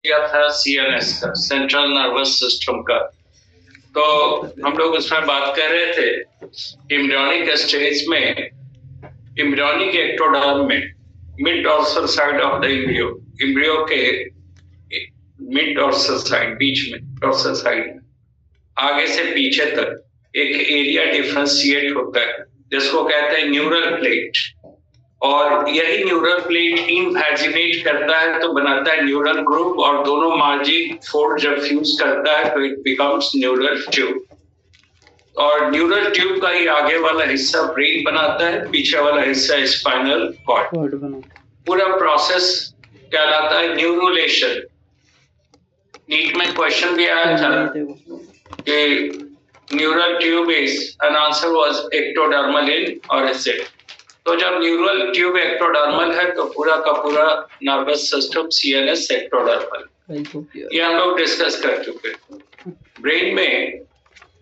किया था सीएनएस का, सेंट्रल नर्वस सिस्टम का। तो हम लोग उसमें बात कर रहे थे एम्ब्रियोनिक स्टेज में, एम्ब्रियोनिक एक्टोडर्म में mid dorsal side of the embryo, embryo के मिड डॉर्सल साइड, बीच में डॉर्सल साइड आगे से पीछे तक एक एरिया डिफरेंशिएट होता है जिसको कहते हैं न्यूरल प्लेट, और यही न्यूरल प्लेट इनवेजिनेट करता है तो बनाता है न्यूरल ग्रुप, और दोनों मार्जिन फोल्ड जब फ्यूज करता है तो इट बिकम्स न्यूरल ट्यूब। और न्यूरल ट्यूब का ही आगे वाला हिस्सा ब्रेन बनाता है, पीछे वाला हिस्सा स्पाइनल कॉर्ड। पूरा प्रोसेस कहलाता है न्यूरोलेशन। नीट में क्वेश्चन भी आया था कि neural tube is, an answer was ectodermal इन और एसिड। तो जब न्यूरल ट्यूब एक्टोडर्मल है तो पूरा का पूरा नर्वस सिस्टम सीएनएस एक्टोडर्मल, ये हम लोग डिस्कस कर चुके हैं। ब्रेन में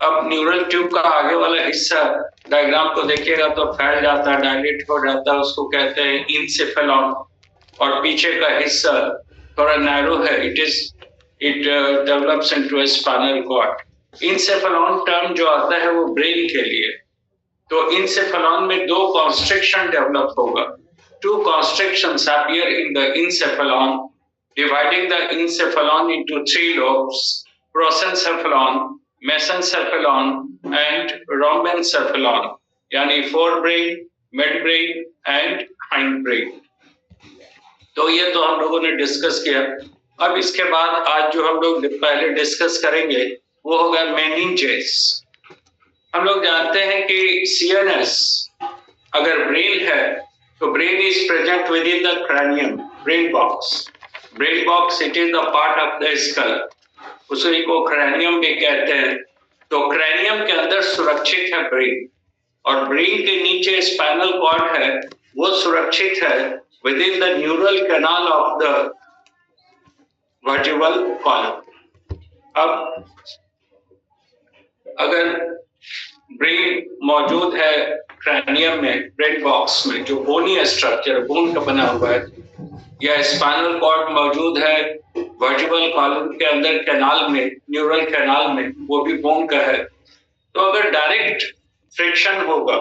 अब न्यूरल ट्यूब का आगे वाला हिस्सा डायग्राम को देखिएगा तो फैल जाता है, डायलेट हो जाता है, उसको कहते हैं इंसेफेलॉन। और पीछे का हिस्सा थोड़ा नैरो है, it develops into a spinal cord. Encephalon term जो आता है वो ब्रेन के लिए, तो इंसेफेलॉन में दो कॉन्स्ट्रिक्शन डेवलप होगा। Two constrictions appear in the encephalon, dividing the encephalon into three lobes: prosencephalon, mesencephalon and rhombencephalon, यानी fore brain, mid brain and hind brain. तो ये तो हम लोगों ने डिस्कस किया। अब इसके बाद आज जो हम लोग पहले डिस्कस करेंगे वो होगा मेनिंजेस। हम लोग जानते हैं कि सीएनएस अगर ब्रेन है तो brain is present within the cranium, brain box. Brain box it is the part of the skull, उसी को क्रैनियम भी कहते हैं। तो क्रैनियम के अंदर सुरक्षित है ब्रेन, और ब्रेन के नीचे स्पाइनल कॉर्ड है, वो सुरक्षित है with in the neural canal of the vertebral column. अब अगर ब्रेन मौजूद है क्रैनियम में, ब्रेन बॉक्स में, जो बोनी स्ट्रक्चर बोन का बना हुआ है, या स्पाइनल कॉर्ड मौजूद है वर्टिब्रल कॉलम के अंदर कैनाल में, न्यूरल कैनाल में, वो भी बोन का है, तो अगर डायरेक्ट फ्रिक्शन होगा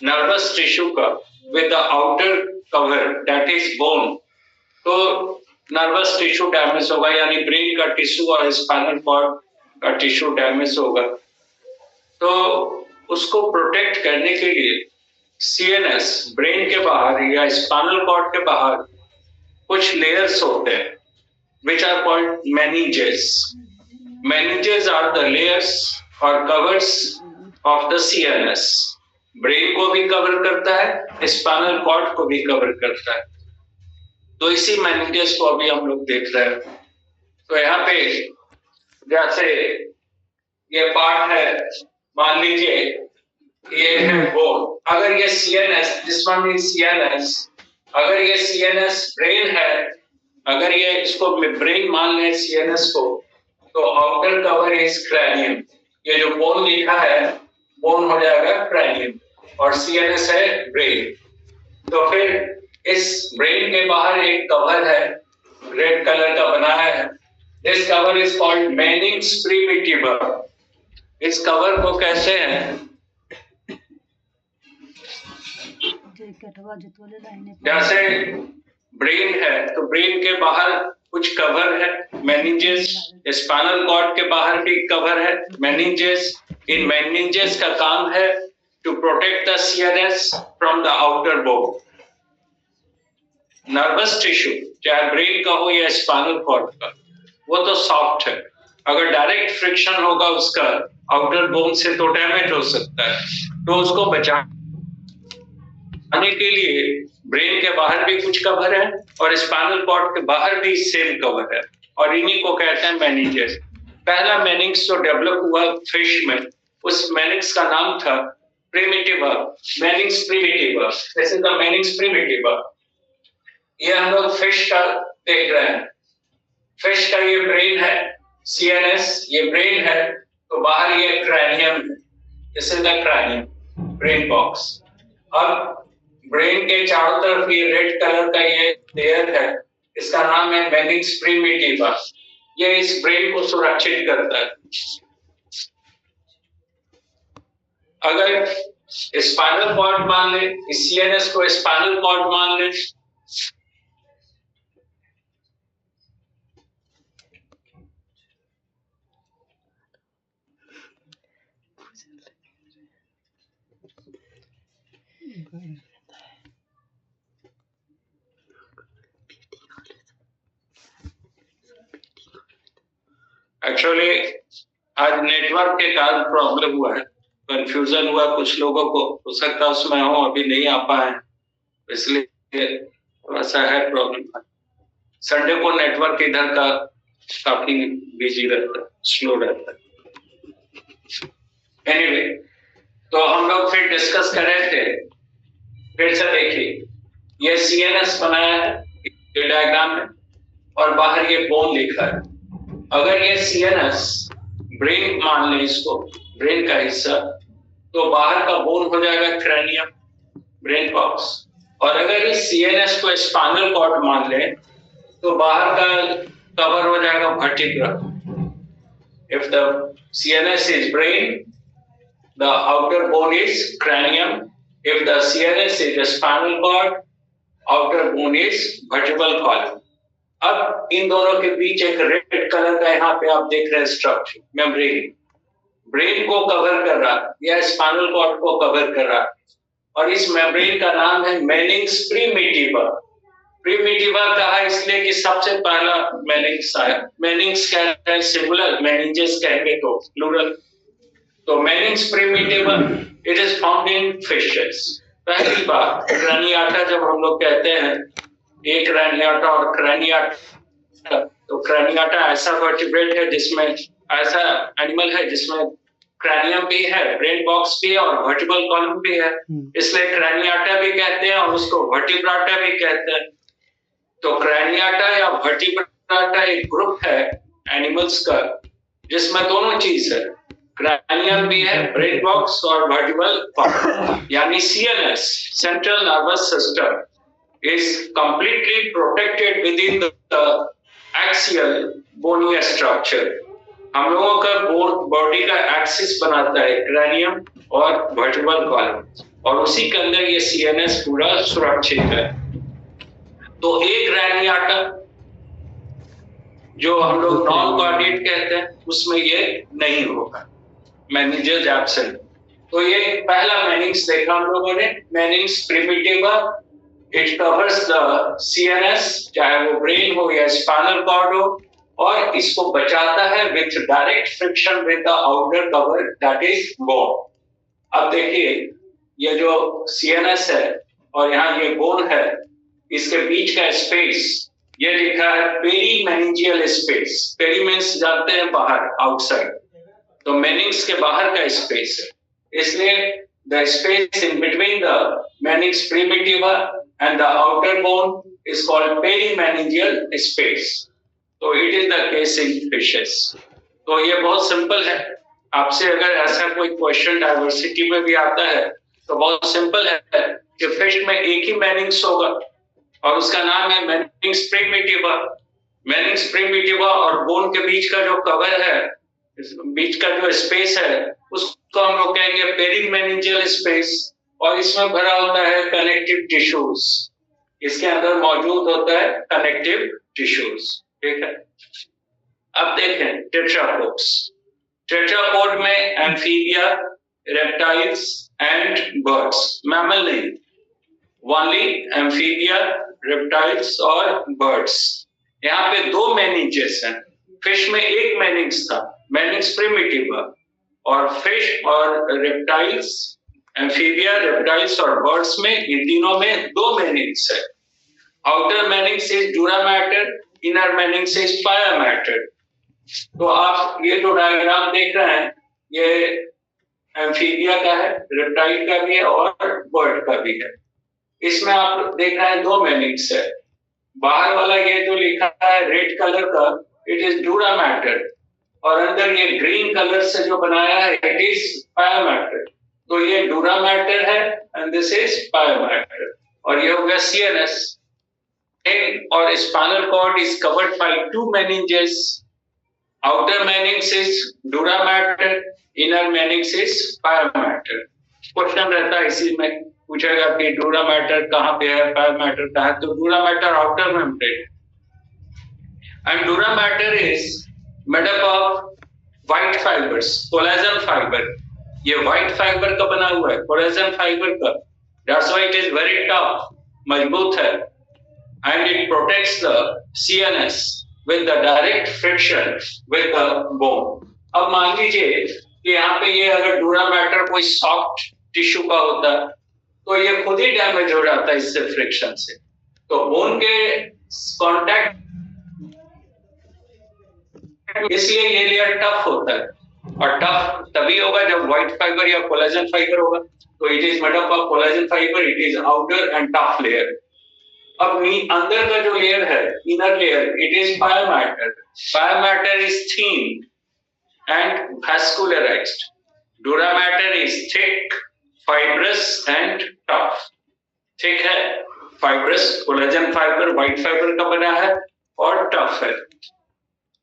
नर्वस टिश्यू का with the outer cover that is bone, तो नर्वस टिश्यू डैमेज होगा, यानी ब्रेन का टिश्यू और स्पाइनल कॉर्ड का टिश्यू डैमेज होगा। तो उसको प्रोटेक्ट करने के लिए सीएनएस ब्रेन के बाहर या स्पाइनल कॉर्ड के बाहर कुछ लेयर्स होते हैं which are called meninges. Meninges are the layers or covers of the CNS. Brain को भी कवर करता है, स्पाइनल कॉर्ड को भी कवर करता है। तो इसी meninges को अभी हम लोग देख रहे हैं। तो यहाँ पे जैसे ये पार्ट है, मान लीजिए ये है बोन। अगर ये CNS, this one is CNS, अगर ये CNS ब्रेन है, अगर ये इसको ब्रेन मान लें सीएनएस को, तो आउटर कवर इज क्रैनियम। ये जो बोन लिखा है बोन हो जाएगा क्रैनियम, और सीएनएस है ब्रेन। तो फिर इस ब्रेन के बाहर एक कवर है, रेड कलर का बनाया है। This cover is called meninx primitiva. इस कवर को कहते हैं, जैसे ब्रेन है तो ब्रेन के बाहर कुछ कवर है, मेनिंजेस। स्पाइनल कॉर्ड के बाहर भी कवर है, मेनिंजेस। इन मेनिंजेस का काम है to protect the CNS from the outer bone. Nervous tissue चाहे ब्रेन का हो या स्पाइनल कॉर्ड का, वो तो सॉफ्ट है, अगर डायरेक्ट फ्रिक्शन होगा उसका आउटर बोन से तो डैमेज हो सकता है। तो उसको बचाने के लिए ब्रेन के बाहर भी कुछ कवर है और स्पाइनल कॉर्ड के बाहर भी सेम कवर है, और इन्हीं को कहते हैं मेनिंजेस। पहला मेनिंग्स जो डेवलप हुआ फिश में, उस मेनिंग्स का नाम था primitiva, meninx primitiva. This is the meninx primitiva. ये हम लोग फिश का देख रहे हैं। फिश का ये ब्रेन है, सीएनएस ये ब्रेन है, तो बाहर ये क्रैनियम है। This is the cranium, brain box. अब ब्रेन के चारों तरफ ये रेड कलर का ये लेयर है, इसका नाम है मेनिंग्स प्रिमिटिवा। ये इस ब्रेन को सुरक्षित करता है। अगर स्पाइनल कॉर्ड मान ले, सीएनएस को स्पाइनल कॉर्ड मान ले, एक्चुअली आज नेटवर्क के कारण प्रॉब्लम हुआ है, कंफ्यूजन हुआ कुछ लोगों को, हो सकता है उसमें हो अभी नहीं आ पाए, इसलिए थोड़ा सा है प्रॉब्लम। संडे को नेटवर्क इधर का काफी बिजी रहता है, स्लो रहता है। एनीवे, तो हम लोग फिर डिस्कस कर रहे थे। फिर से देखिए, ये सीएनएस बनाया है ये डायग्राम में, और बाहर ये बोन लिखा है। अगर ये सीएनएस ब्रेन मान लें, इसको ब्रेन का हिस्सा, तो बाहर का बोन हो जाएगा क्रैनियम, ब्रेन बॉक्स। और अगर इस सीएनएस को स्पाइनल कॉर्ड मान लें, तो बाहर का कवर हो जाएगा vertebra. If the CNS is brain, the outer bone is cranium. If the CNS is the spinal cord, outer bone is vertebral column. अब इन दोनों के बीच एक रेड कलर का यहाँ पे आप देख रहे हैं स्ट्रक्चर, मेम्ब्रेन, ब्रेन को कवर कर रहा है या स्पाइनल कॉर्ड को कवर कर रहा है, और इस मेम्ब्रेन का नाम है मेनिंग्स प्रिमिटिवा। प्रिमिटिवा कहा इसलिए कि सबसे पहला मेनिंग्स आया। मेनिंग्स कह रहे हैं सिंगुलर, मेनिंजेस कहेंगे तो प्लूरल। तो meninx primitiva it is found in fishes. पहली बात क्रैनियाटा, जब हम लोग कहते हैं एक क्रैनियाटा और क्रैनियाटा, तो क्रैनियाटा ऐसा वर्टिब्रेट है जिसमें, ऐसा एनिमल है जिसमें क्रैनियम भी है, ब्रेन बॉक्स भी है और वर्टिब्रल कॉलम भी है, इसलिए क्रैनियाटा भी कहते हैं और उसको वर्टिब्राटा भी कहते हैं। तो क्रैनियाटा या वर्टिब्राटा एक ग्रुप है एनिमल्स का जिसमें दोनों चीज है, क्रैनियम भी है, ब्रेन बॉक्स और वर्टिब्रल कॉलम। यानी CNS, central nervous system, is completely protected within the axial bony structure. हम लोगों का बॉडी का एक्सिस बनाता है क्रैनियम और वर्टिब्रल कॉलम, और उसी के अंदर ये सीएनएस पूरा सुरक्षित है। तो एक क्रैनियाटा जो हम लोग नॉन कोऑर्डिनेट कहते हैं, उसमें ये नहीं होगा, मेनिंजेस एब्सेंट। तो ये पहला मेनिंग्स देखा हम लोगों ने, मेनिंग्स प्रिमिटिवा। It covers the CNS, चाहे वो ब्रेन हो या स्पाइनल कॉर्ड हो, और इसको बचाता है with direct friction with the outer cover that is bone। अब देखिए, ये जो CNS है और यहाँ ये बोन है, इसके बीच का स्पेस, ये लिखा है पेरीमेनिंजियल स्पेस। पेरी मींस जानते हैं बाहर, आउटसाइड, तो मेनिंग्स के बाहर का स्पेस है, इसलिए the space in between the meninx primitiva and the outer bone is called perimeningeal space. तो it is the case in fishes. तो ये बहुत सिंपल है। आपसे अगर ऐसा कोई क्वेश्चन डाइवर्सिटी में भी आता है तो बहुत सिंपल है कि फिश में एक ही मेनिंग्स होगा और उसका नाम है मेनिंग्स प्रिमिटिवा। मेनिंग्स प्रिमिटिवा और बोन के बीच का जो कवर है, बीच का जो स्पेस है, उसको हम लोग कहेंगे पेरीमेनिंजियल स्पेस, और इसमें भरा होता है कनेक्टिव टिश्यूज। इसके अंदर मौजूद होता है कनेक्टिव टिश्यूज, ठीक है। अब देखें टेट्रापोड्स। टेट्रापोड में amphibia, reptiles and birds, mammal नहीं, ओनली एम्फीबिया, रेप्टाइल्स और बर्ड्स। यहाँ पे दो मेनिंजेस हैं। फिश में एक मेनिंग्स था, मेनिंग्स प्रिमिटिवा, और फिश और रेप्टाइल्स, एम्फीबिया, रेप्टाइल्स और बर्ड्स में, इन तीनों में दो मेनिंग्स है। Outer meninges is dura mater, inner meninges is pia mater. तो आप ये जो डायग्राम देख रहे हैं, ये एम्फीबिया का है, रेप्टाइल का भी है और बर्ड का भी है। इसमें आप देख रहे हैं दो मेनिंग्स है। बाहर वाला ये जो लिखा है रेड कलर का, इट इज डूरा मैटर, और अंदर ये ग्रीन कलर से जो बनाया है, इट इज पाया मैटर। तो ये डूरा मैटर है and this is pia mater, और ये हो गया CNS. brain or spinal cord is covered by two meninges. Outer meninges is dura mater, inner meninges is pia mater. Question रहता है इसी में, पूछेगा कि डूरा मैटर कहाँ पे है, पाया मैटर कहाँ है, तो dura mater outer membrane and dura mater is made up of white fibres, collagen fibre. ये व्हाइट फाइबर का बना हुआ है, कोलेजन फाइबर का. That's why it is very tough, मजबूत है, and it protects the CNS with the direct friction with the bone. अब मान लीजिए कि यहाँ पे ये अगर डूरा मैटर कोई सॉफ्ट टिश्यू का होता है तो ये खुद ही डैमेज हो जाता है इससे, फ्रिक्शन से. तो बोन के कांटेक्ट, इसलिए ये लेयर टफ होता है. और टफ तभी होगा जब व्हाइट फाइबर या कोलेजन फाइबर होगा. तो it is made up of collagen fibre, it is outer and tough layer. अब अंदर का जो लेयर है, inner layer, it is pia matter. पाया matter is thin and vascularized. Dura mater is thick, fibrous and tough. thick है, fibrous, collagen fiber, white fiber का बना है और tough है.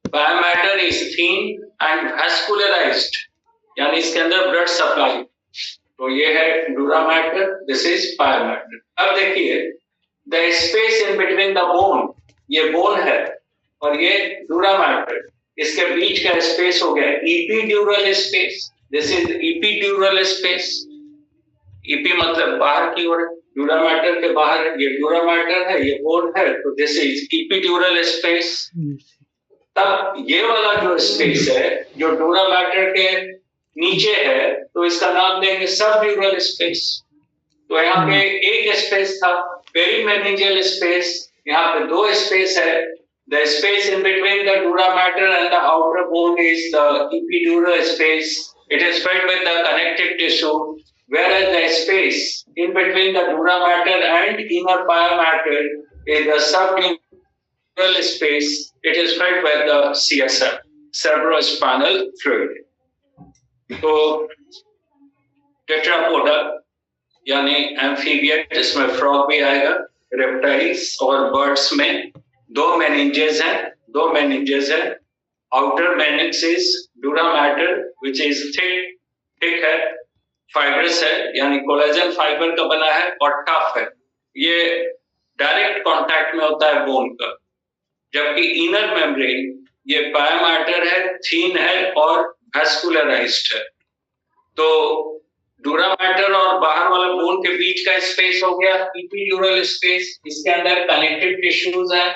Pia mater is thin and vascularized, यानी इसके अंदर blood supply. तो ये है dura mater, this is pia mater. अब देखिए, the space in between the bone, ये bone है और ये dura mater. इसके बीच का स्पेस हो गया epidural space. This is epidural space. Epi मतलब बाहर की ओर, ड्यूरा मैटर के बाहर है. ये ड्यूरा मैटर है, ये बोन है, तो दिस इज इपीड्यूरल स्पेस. तब ये वाला जो स्पेस है जो ड्यूरा मैटर के नीचे है, तो इसका नाम देंगे सब ड्यूरल स्पेस. तो यहाँ पे एक स्पेस था, पेरीमेनिंजियल स्पेस. यहाँ पे दो स्पेस है. The space in between the dura mater and the outer bone is the epidural space. It is filled with the connective tissue, whereas the space in between the dura mater and inner pia mater is the subdural space. It is filled with the CSF, cerebrospinal fluid. तो tetrapoda यानी amphibian, जिसमें frog भी आएगा, reptiles और birds में दो meninges हैं. Outer meninx is dura mater which is thick है, फाइब्रस है, यानी कोलेजन फाइबर का बना है और टफ है. ये डायरेक्ट कांटेक्ट में होता है बोन का. जबकि इनर मेम्ब्रेन ये पाया मैटर है, थीन है और वैस्कुलराइज्ड है. तो डूरा मैटर और बाहर वाला बोन के बीच का स्पेस हो गया इपीड्यूरल स्पेस. इसके अंदर कनेक्टिव टिश्यूज है.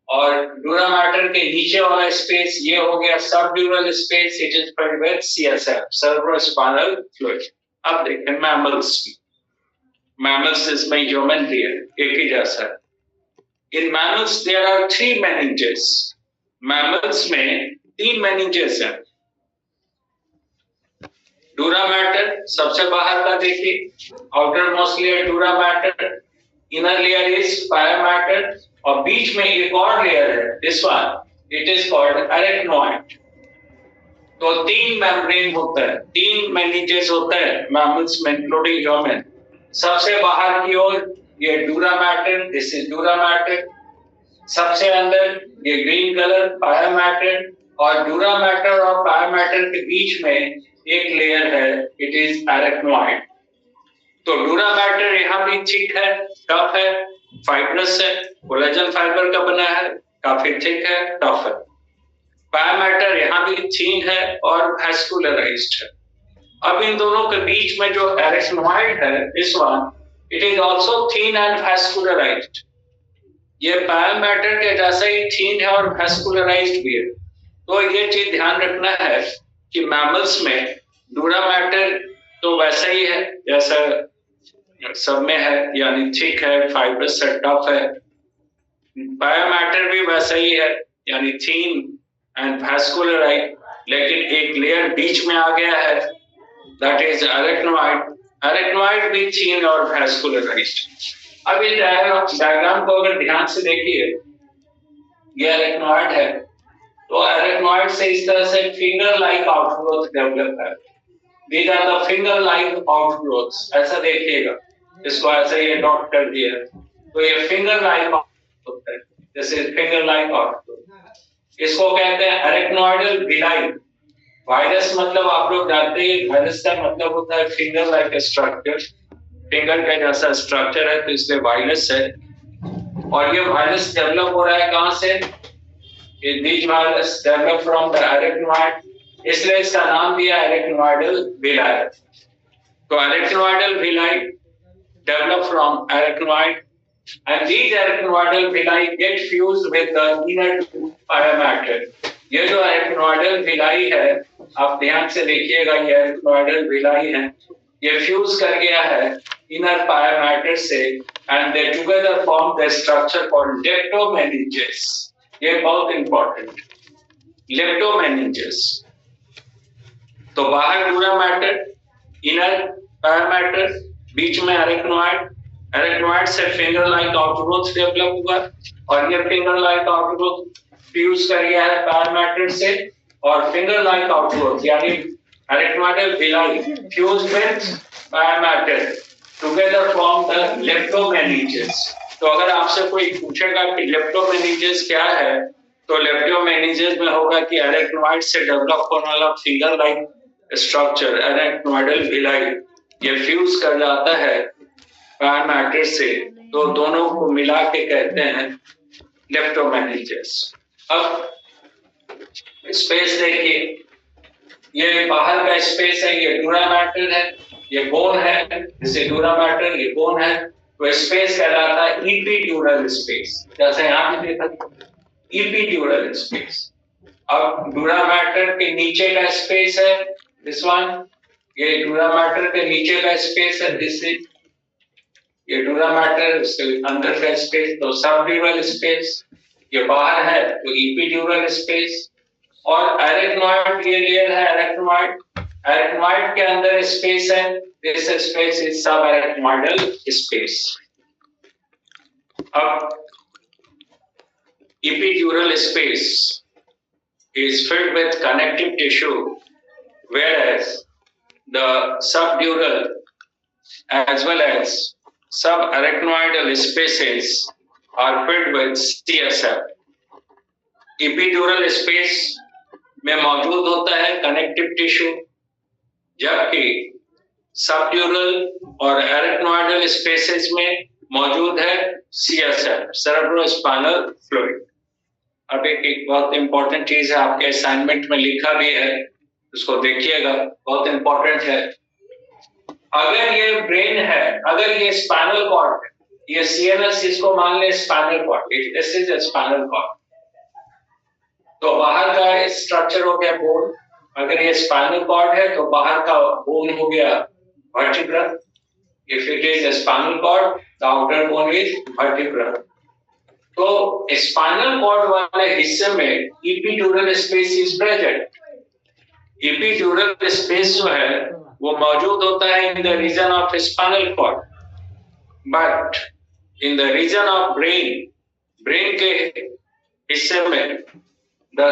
और डूरा मैटर के नीचे वाला स्पेस ये हो गया subdural space. It is filled with CSF, cerebrospinal fluid. अब देखें मैमल्स इसमें ह्यूमन भी है, एक ही जैसा है. In mammals there are 3 meninges. Mammals में 3 मेनिंजेस हैं. डूरा मैटर सबसे बाहर का देखिए, outer most layer dura mater, inner layer is pia mater, और बीच में एक और लेयर है, this one, it is called arachnoid. तो 3 मेम्ब्रेन होता है, 3 मेनिंजेस होता है मैमल्स में, इंक्लूडिंग ह्यूमन. सबसे बाहर की ओर ये डूरा matter, this is dura matter. सबसे अंदर ये ग्रीन कलर पाया मैटर, और डूरा मैटर और पाया मैटर के बीच में एक लेयर है, इट इज अरेक्नोइड. तो डूरा मैटर यहाँ भी थिक है, टफ है, फाइब्रस है, कोलेजन फाइबर का बना है, काफी थिक है, टफ है. पाया मैटर यहाँ भी थीन है और वैस्कुलराइज्ड है. अब इन दोनों के बीच में जो अरेक्नोइड है, this one, it is also thin and vascularised. ये पाया मैटर के जैसा ही थीन है और वैस्कुलराइज्ड भी है. तो ये चीज ध्यान रखना है कि मैमल्स में डूरा मैटर तो वैसा ही है जैसा सब में है, यानी थिक है, फाइब्रस है, टफ है. पाया मैटर भी वैसा ही है, यानी थीन एंड वैस्कुलराइज्ड. लेकिन एक लेयर बीच में आ गया है, दैट इज अरेक्नोइड. अरेक्नोइड भी थीन और वैस्कुलराइज्ड. अब इस डायग्राम को अगर ध्यान से देखिए, ये अरेक्नोइड है, तो अरेक्नोइड से इस तरह से फिंगर लाइक आउटग्रोथ डेवलप है. These are the finger-like outgrowths. ऐसा देखिएगा, इसको ऐसे ये डॉट कर दिया, तो ये फिंगर लाइक. होता है, जैसे फिंगर लाइक आउटपुट। इसको कहते हैं अरेक्नोइडल विलाई। वायरस मतलब आप लोग जानते हैं, वायरस का मतलब होता है फिंगर लाइक स्ट्रक्चर, फिंगर का जैसा स्ट्रक्चर है, तो इसलिए वायरस है। और ये वायरस डेवलप हो रहा है कहाँ से? These virus develop from the arachnoid, इसलिए इसका नाम दिया arachnoidal villi। तो arachnoidal villi develop from arachnoid, and these arachnoidal villi get fused with the inner parameter। ये जो arachnoidal villi है, आप ध्यान से देखिएगा, ये arachnoidal villi है, ये फ्यूज कर गया है inner parameter से, and they together form the structure called leptomeninges। ये बहुत इंपॉर्टेंट, लेप्टोमेनिंजेस। तो बाहर डूरा मैटर, इनर पैरामैटर, बीच में अरेक्नोइड, अरेक्नोइड से फिंगर लाइक आउटग्रोथ डेवलप हुआ, और ये फिंगर लाइक आउटग्रोथ फ्यूज कर गया है पैरामैटर से, और फिंगर लाइक आउटग्रोथ यानी arachnoidal villi fuse with pia mater together form the leptomeninges. तो अगर आपसे कोई पूछेगा कि लेप्टोमेनिंजेस क्या है, तो लेप्टोमेनिंजेस में होगा कि अरेक्नोइड से डेवलप होने वाला फिंगर लाइक स्ट्रक्चर अरेक्नोइडल विलाई ये फ्यूज कर जाता है पैरामैटर से, तो दोनों को मिला के कहते हैं लेप्टोमेनिंजेस। अब स्पेस देखिए, ये बाहर का स्पेस है, ये डूरा मैटर है, ये बोन है, जैसे डूरा मैटर ये बोन है, तो स्पेस कहलाता है इपीड्यूरल स्पेस। जैसे यहाँ पे देखा इपीड्यूरल स्पेस। अब डूरा मैटर के नीचे का स्पेस है दिस वन, ये डूरा मैटर के नीचे का स्पेस है दिस इज, ये डूरा मैटर उसके अंदर का स्पेस तो सबड्यूरल स्पेस, ये बाहर है तो इपीड्यूरल स्पेस। और अरेक्नोइड ये लेयर है अरेक्नोइड, अरेक्नोइड के अंदर स्पेस है, दिस स्पेस इज सब अरेक्नोइडल स्पेस। अब epidural space is filled with connective tissue, whereas the subdural as well as subarachnoidal spaces are filled with CSF। epidural space में मौजूद होता है कनेक्टिव टिश्यू, जबकि सबड्यूरल और अरेक्नोइडल स्पेसेस में मौजूद है CSF, सेरेब्रोस्पाइनल फ्लूइड। अब एक बहुत इंपॉर्टेंट चीज है, आपके असाइनमेंट में लिखा भी है, उसको देखिएगा, बहुत इंपॉर्टेंट है। अगर ये ब्रेन है, अगर ये स्पाइनल कॉर्ड है, ये CNS इसको मान ले spinal cord, this is spinal cord, तो बाहर का स्ट्रक्चर हो गया बोन। अगर ये स्पाइनल कॉर्ड है तो बाहर का बोन हो गया vertebra. If it is a spinal cord, the outer bone is vertebral। तो स्पाइनल कॉर्ड वाले हिस्से में epidural space is present। epidural space जो है वो मौजूद होता है in the region of spinal cord, but in the region of brain, brain के हिस्से में the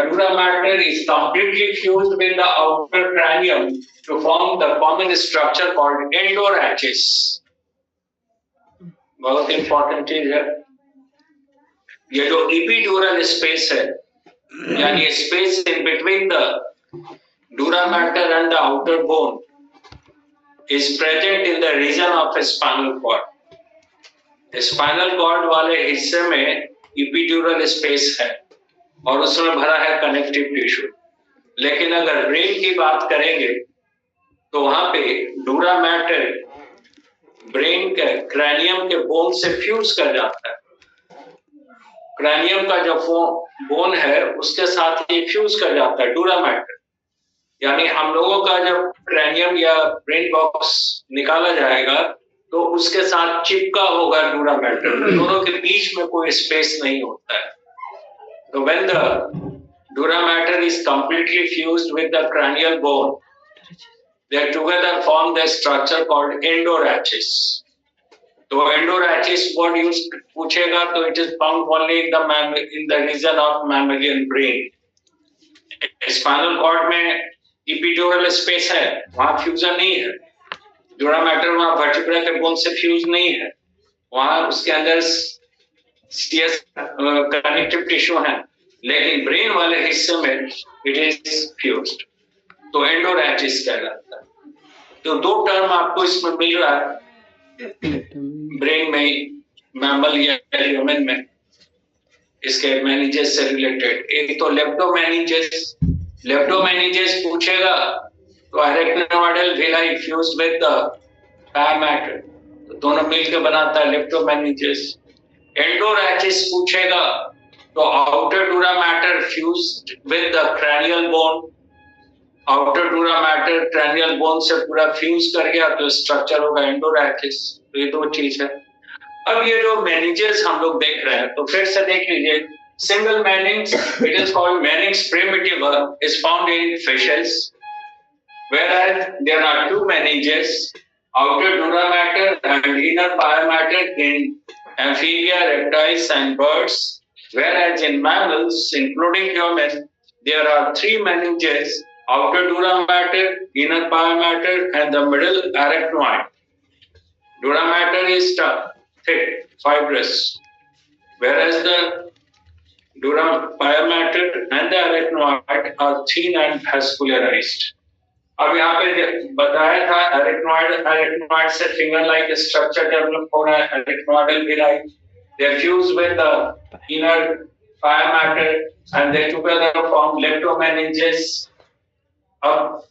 dura mater is completely fused with the outer cranium to form the common structure called endorachis। बहुत इंपॉर्टेंट चीज है ये जो epidural space है, यानी space in between the dura mater and the outer bone is present in the region of spinal cord। Spinal cord वाले हिस्से में epidural space है और उसमें भरा है कनेक्टिव टिश्यू। लेकिन अगर ब्रेन की बात करेंगे तो वहां पे डूरा मैटर ब्रेन के क्रैनियम के बोन से फ्यूज कर जाता है। क्रैनियम का जो बोन है उसके साथ ये फ्यूज कर जाता है डूरा मैटर, यानी हम लोगों का जब क्रैनियम या ब्रेन बॉक्स निकाला जाएगा तो उसके साथ चिपका होगा डूरा मैटर, दोनों के बीच में कोई स्पेस नहीं होता है। So when the dura mater is completely fused with the cranial bone, they together form the structure called endorachis। तो endorachis what use पूछेगा तो it is found only in the region of mammalian brain। Spinal cord में epidural space है, वहाँ fusion नहीं है। dura mater वहाँ vertebra के बोन से फ्यूज नहीं है, वहाँ उसके अंदर CS कनेक्टिव टिश्यू है, लेकिन ब्रेन वाले हिस्से में इट इज फ्यूज्ड, तो एंडोरैचिस कहलाता है। तो दो टर्म आपको इसमें मिल रहा है ब्रेन में, मैमल या ह्यूमन में, इसके मेनिंजेस से रिलेटेड। एक तो लेप्टोमेनिंजेस, लेप्टोमेनिंजेस पूछेगा तो arachnoidal villi fused with the pia mater, तो दोनों मिलकर बनाता है लेप्टोमेनिंजेस। एंडोरैचिस पूछेगा तो outer dura mater fused with the cranial bone, outer dura mater cranial bone से पूरा फ्यूज कर गया तो स्ट्रक्चर होगा एंडोरैचिस। तो ये दो चीज है। अब ये जो मेनिंजेस हम लोग देख रहे हैं, तो फिर से देख लीजिए, single meninx, it is called meninx primitiva, is found in fishes, whereas there are two meninges, outer dura mater and inner pia mater in amphibia, reptiles and birds, whereas in mammals including humans there are three meninges, outer dura mater, inner pia mater and the middle arachnoid. Dura mater is tough, thick, fibrous, whereas the dura pia mater and the arachnoid are thin and vascularized. अब यहाँ पे बताया था arachnoid से finger like structure develop हो रहा है, अरेक्नोइडल villi, they fuse with the inner pia mater and they together form leptomeninges. अब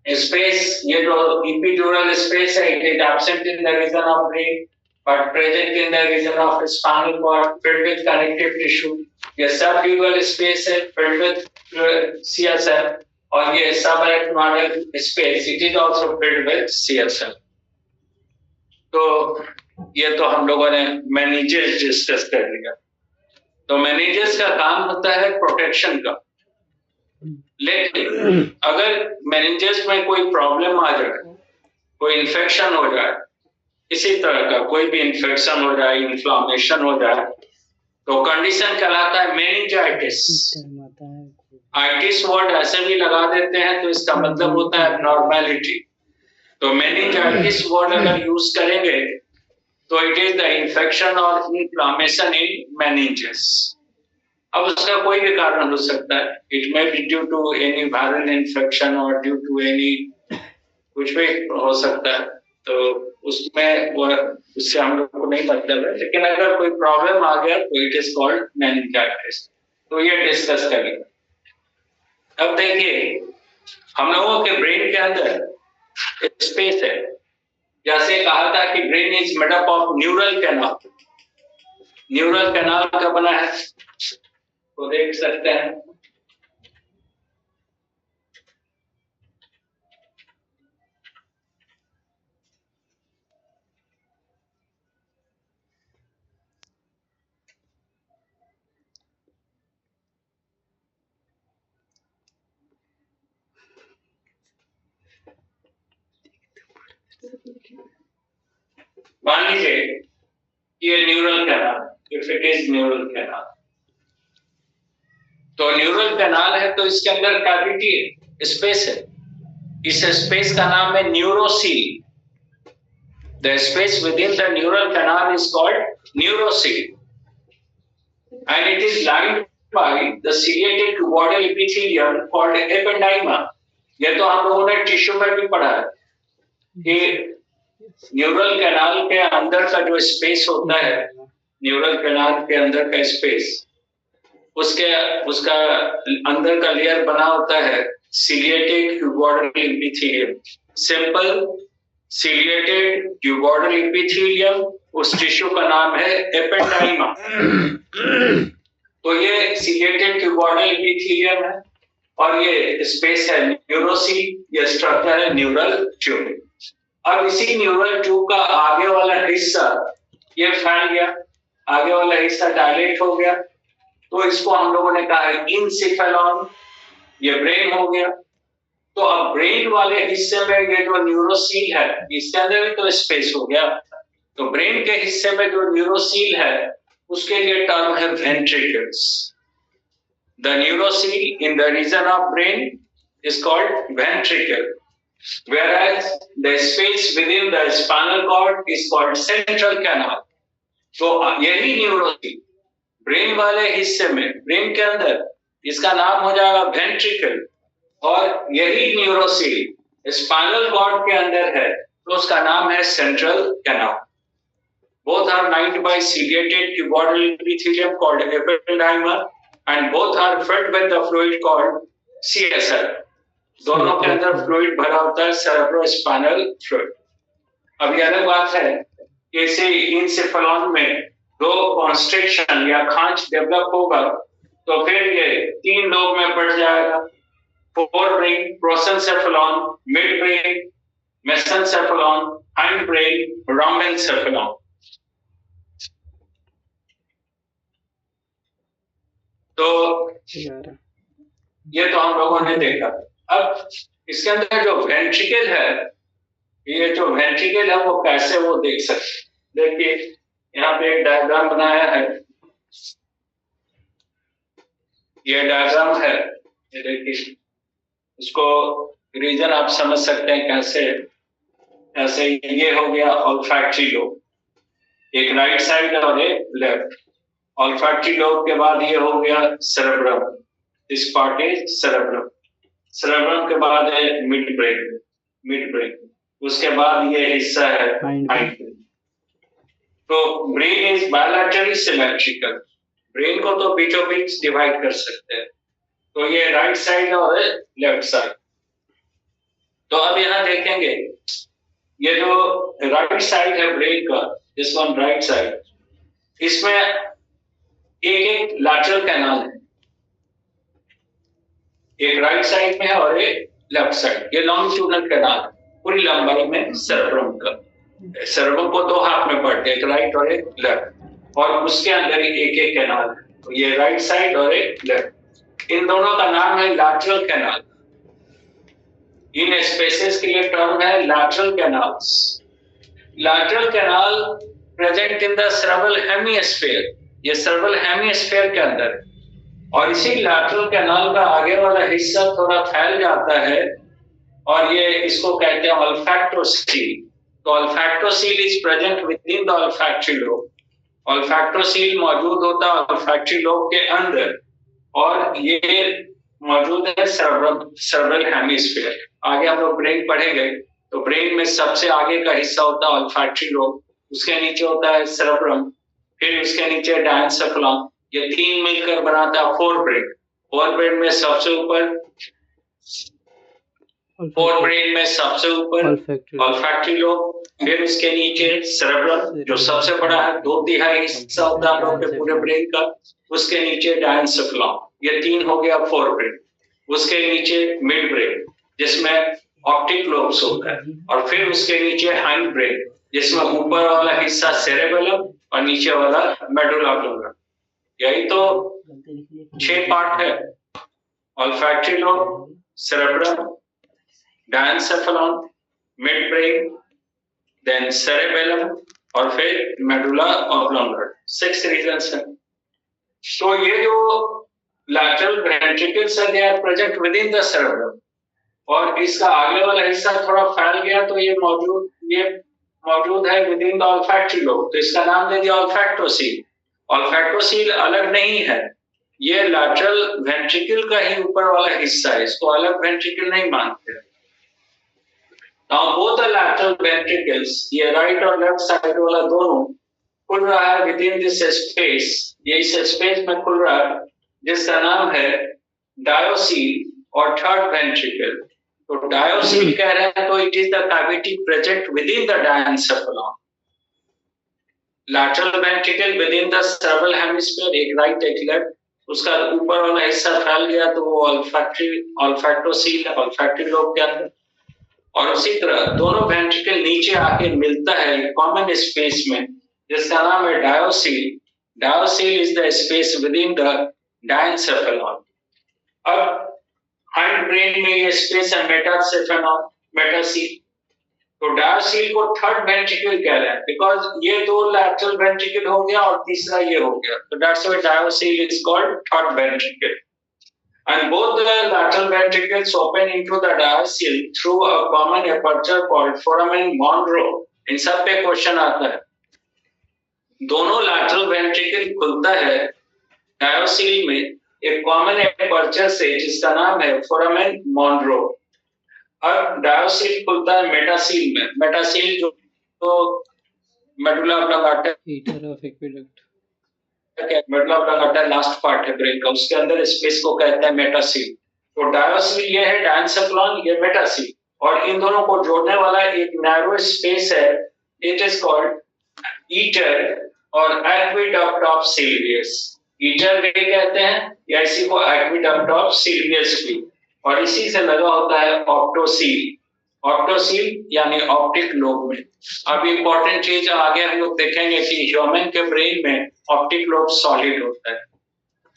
स्पेस, ये जो epidural space है, it is absent in the region of brain but present in the region of spinal cord, filled with connective tissue. ये subdural space है, filled with CSF, और ये सब arachnoidal space, it is also filled with CSF। तो ये तो हम लोगों ने मेनिंजेस डिस्कस कर लिया। तो मेनिंजेस का काम होता है प्रोटेक्शन का, लेकिन अगर मेनिंजेस में कोई प्रॉब्लम आ जाए, कोई इन्फेक्शन हो जाए, इसी तरह का कोई भी इन्फेक्शन हो जाए, इन्फ्लामेशन हो जाए, तो कंडीशन कहलाता है मेनिंजाइटिस। आइटिस वर्ड ऐसे भी लगा देते हैं तो इसका मतलब होता है नॉर्मैलिटी। तो मेनिंजाइटिस वर्ड अगर यूज करेंगे तो इट इज द इन्फेक्शन और इन्फ्लामेशन इन मेनिंजेस। अब उसका कोई भी कारण हो सकता है, it may be due to any viral infection और ड्यू टू एनी, कुछ भी हो सकता है। तो उसमें उससे हम लोग को नहीं मतलब है, लेकिन अगर कोई प्रॉब्लम आ गया तो इट इज कॉल्ड मेनिंजाइटिस। तो ये डिस्कस करेंगे। अब देखिए, हम लोगों के ब्रेन के अंदर स्पेस है, जैसे कहा था कि brain is made up of neural canal. Neural canal का बना है, तो देख सकते हैं मान लीजिए ये neural canal, if it is neural canal, तो न्यूरल कैनाल है तो इसके अंदर कैविटी है, स्पेस है। इस स्पेस का नाम है neurocoel. The space within the neural canal is called neurocoel and it is lined by the ciliated cuboidal epithelium called ependyma. ये तो हम लोगों ने टिश्यू में भी पढ़ा है कि न्यूरल कैनाल के अंदर का जो स्पेस होता है, न्यूरल कैनाल के अंदर का स्पेस, उसका अंदर का लेयर बना होता है ciliated cuboidal epithelium. Simple ciliated cuboidal epithelium, उस टिश्यू का नाम है एपेंडाइमा। तो ये सीलिएटेड ट्यूबोइडल एपिथेलियम है और ये स्पेस है न्यूरोसील, ये स्ट्रक्चर है न्यूरल ट्यूब। अब इसी न्यूरल ट्यूब का आगे वाला हिस्सा ये फैल गया, आगे वाला हिस्सा डायलेट हो गया, तो इसको हम लोगों ने कहा है इंसेफेलॉन, ये ब्रेन हो गया। तो अब ब्रेन वाले हिस्से में ये जो न्यूरोसील है, इसके अंदर भी तो स्पेस हो गया। तो ब्रेन के हिस्से में जो न्यूरोसील है उसके लिए टर्म है ventricles. The neurocoel in the region of brain is called ventricle, whereas the space within the spinal cord is called central canal. तो यही न्यूरोसिल ब्रेन वाले हिस्से में, ब्रेन के अंदर, इसका नाम हो जाएगा वेंट्रिकल, और यही न्यूरोसिल स्पाइनल कॉर्ड के अंदर है तो उसका नाम है central canal. Both are lined by ciliated cuboidal epithelium called epididyma and both are filled with the fluid called CSF. दोनों के अंदर फ्लूइड भरा होता है, सेरेब्रोस्पाइनल फ्लूइड। अब ये अलग बात है कि इसे इंसेफेलॉन में दो कॉन्स्ट्रिक्शन या खांच डेवलप होगा तो फिर ये तीन लोग में बढ़ जाएगा, fore brain, prosencephalon, mid brain, mesencephalon, hind brain, rhombencephalon. तो ये तो हम लोगों ने देखा। अब इसके अंदर जो वेंट्रिकल है, ये जो वेंट्रिकल है वो कैसे वो देख सकते। देखिए यहाँ पे एक डायग्राम बनाया है, ये डायग्राम है, ये देखिए, इसको रीजन आप समझ सकते हैं कैसे। ऐसे ये हो गया ऑल्फैक्टरी लोब, एक राइट साइड और एक लेफ्ट। ऑल्फैक्टरी लोब के बाद ये हो गया cerebrum, this part is cerebrum. Cerebrum के बाद है मिड ब्रेन, मिड ब्रेन, उसके बाद ये हिस्सा है हाइंड ब्रेन। तो brain is bilaterally symmetrical, brain को तो बीचों बीच डिवाइड कर सकते हैं, तो ये राइट साइड और लेफ्ट साइड। तो अब यहाँ देखेंगे ये जो राइट साइड है ब्रेन का, दिस वन राइट साइड, इसमें एक लैटरल कैनाल है, एक राइट साइड में है और एक लेफ्ट साइड। ये लॉन्गिट्यूडनल कैनाल पूरी लंबाई में सेरेब्रम का। सेरेब्रम को दो हाथ में पड़ते हैं, एक राइट और एक लेफ्ट, और उसके अंदर एक एक कैनाल है, तो ये राइट साइड और एक लेफ्ट। इन दोनों का नाम है लैटरल कैनाल। इन स्पेसेस के लिए टर्म है lateral canals. Lateral canal present in the cerebral hemisphere, ये सेरेब्रल हेमिस्फीयर के अंदर है, और इसी लैटरल कैनाल का आगे वाला हिस्सा थोड़ा फैल जाता है और ये इसको कहते हैं ऑल्फैक्टोसील। तो olfactocoel is present within the olfactory lobe. Olfactocoel मौजूद होता है ऑल्फैक्टरी लोब के अंदर, और ये मौजूद है सेरेब्रल हेमिस्फीयर। आगे हम लोग ब्रेन पढ़ेंगे तो ब्रेन में सबसे आगे का हिस्सा होता है ऑल्फैक्टरी लोब, उसके नीचे होता है सेरेब्रम, फिर उसके नीचे डायंसेफेलॉन। ये तीन मिलकर बनाता है फोर ब्रेन। फोर ब्रेन में सबसे ऊपर, फोर ब्रेन में सबसे ऊपर ऑल्फैक्टरी लोब, फिर उसके नीचे सेरेब्रम जो सबसे बड़ा है, 2/3 हिस्सा होता है लोग के पूरे ब्रेन का, उसके नीचे डायंसेफेलॉन। ये तीन हो गया फोर ब्रेन। उसके नीचे मिड ब्रेन जिसमें ऑप्टिक लोब्स होता है, और फिर उसके नीचे हाइंड ब्रेन जिसमें ऊपर वाला हिस्सा सेरेबेलम और नीचे वाला मेडुला ऑब्लंगा। यही तो 6 पार्ट है, olfactory lobe, cerebrum, diencephalon, mid brain, then cerebellum और फिर मेडुला ऑब्लंगा। 6 रीजन्स हैं। तो ये जो lateral ventricles are they are present within the cerebrum, और इसका आगे वाला हिस्सा थोड़ा फैल गया तो ये मौजूद है with in the olfactory lobe, तो इसका नाम दे दिया ऑल्फैक्टोसील। ऑल्फैक्टोसील अलग नहीं है, ये लैटरल वेंट्रिकल का ही ऊपर वाला हिस्सा है, इसको अलग वेंट्रिकल नहीं मानते। Now both the lateral ventricles, ये राइट और लेफ्ट साइड वाला दोनों खुल रहा है विद इन दिस स्पेस, ये इस स्पेस में खुल रहा है जिसका नाम है डायोसील और थर्ड वेंट्रिकल। तो डायोसील कह रहे हैं तो it is the cavity present within the diencephalon. Lateral ventricle within the cerebral hemisphere, एक राइट एक लेफ्ट, उसका ऊपर वाला हिस्सा फैल गया तो वो ऑल्फैक्टोसील ऑल्फैक्टरी लोब के अंदर, और उसी तरह दोनों वेंट्रिकल नीचे आके मिलता है कॉमन स्पेस में जिसका नाम है diocoel. Diocoel is the space within the diencephalon. अब हाइंड ब्रेन में ये स्पेस है मेटासेफेलॉन, मेटासील। तो डायोसील को थर्ड वेंट्रिकल कह रहे हैं बिकॉज ये दो लैटरल वेंट्रिकल हो गया और तीसरा ये हो गया, तो that's why diocoel is called third ventricle. And both the lateral ventricles open into the diaceal through a common aperture called foramen Monro। इन सब पे क्वेश्चन आता है। दोनों लैटरल वेंट्रिकल खुलता है डायोसील में एक कॉमन एपर्चर से जिसका नाम है फोरामेन मॉन्ड्रो। अब डायोसील खुलता है मेटासील में। मेटासील जो तो medulla oblongata medulla oblongata last part है ब्रेन का, उसके अंदर स्पेस को कहते हैं मेटासील। तो डायोसील ये है डायंसेफ्लॉन, ये मेटासील, और इन दोनों को जोड़ने वाला एक नैरो स्पेस है, इट इज कॉल्ड ईटर और एक्विडक्ट ऑफ सिल्वियस। ईटर भी कहते हैं या इसी को एक्विडक्ट ऑफ सिल्वियस भी, और इसी से लगा होता है ऑप्टोसील। ऑप्टोसील यानी ऑप्टिक लोब में। अब इंपॉर्टेंट चीज आगे हम लोग देखेंगे कि ह्यूमन के ब्रेन में ऑप्टिक लोब सॉलिड होता है।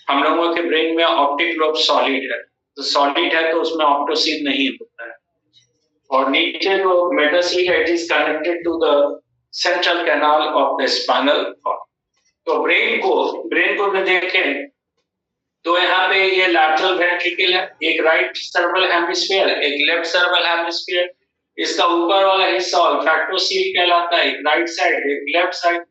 हम लोगों के ब्रेन में ऑप्टिक लोब सॉलिड है, तो सॉलिड है तो उसमें ऑप्टोसील नहीं होता है। और नीचे जो मेटासील है, it is connected to the central canal of the spinal cord. तो ब्रेन को देखें तो यहाँ पे ये लैटरल वेंट्रिकल है, एक राइट सर्वल हेमिस्फीयर, एक लेफ्ट सर्वल हेमिस्फीयर। इसका ऊपर वाला हिस्सा ऑल्फैक्टोसील कहलाता है, एक राइट साइड एक लेफ्ट साइड।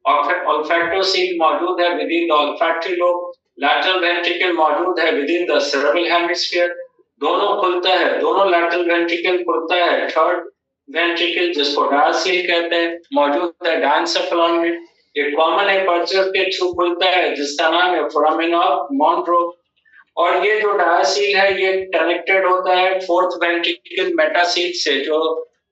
ऑल्फैक्टोसील मौजूद है with in the olfactory lobe, lateral ventricle मौजूद है विद इन द सर्वल हेमिस्फीयर। दोनों खुलता है, दोनों लैटरल वेंट्रिकल खुलता है। थर्ड वेंट्रिकल जिसको डायोसील कहते हैं मौजूद है डायंसेफ्लॉन में, एक कॉमन एपर्चर के थ्रू खुलता है जिसका नाम है फोरामेन ऑफ मॉन्ट्रो। और ये जो डायोसील है ये कनेक्टेड होता है फोर्थ वेंट्रिकल मेटासील से जो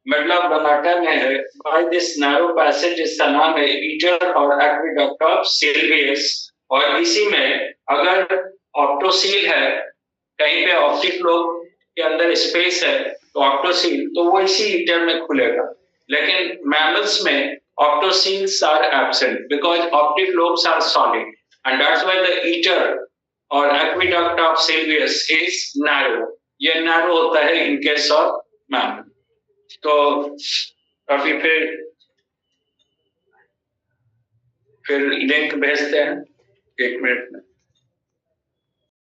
मेडुला ऑब्लंगाटा में है बाय दिस नैरो पैसेज जिसका नाम है ईटर और एक्विडक्ट ऑफ सिल्वियस। और इसी में अगर ऑप्टोसील है, कहीं पे ऑप्टिक लोब के अंदर स्पेस है तो ऑप्टोसील तो वो इसी ईटर में खुलेगा। लेकिन मैमल्स में optoceles are absent because optic lobes are solid, and that's why the eater or aqueduct of Sylvius is narrow. ये narrow होता है in case of mammal. तो अभी फिर लिंक भेजते हैं 1 मिनट में।